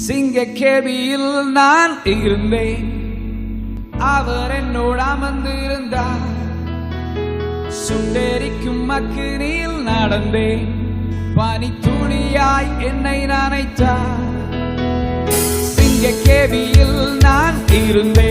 சிங்கக்கேபியில் நான் இருந்தேன், அவர் என்னோடு அமர்ந்திருந்தார். சுட்டெரிக்கும் அக்கினியில் நடந்தேன், பனி துளியாய் என்னை நனைத்தார். சிங்கக்கேபியில் நான் இருந்தேன்,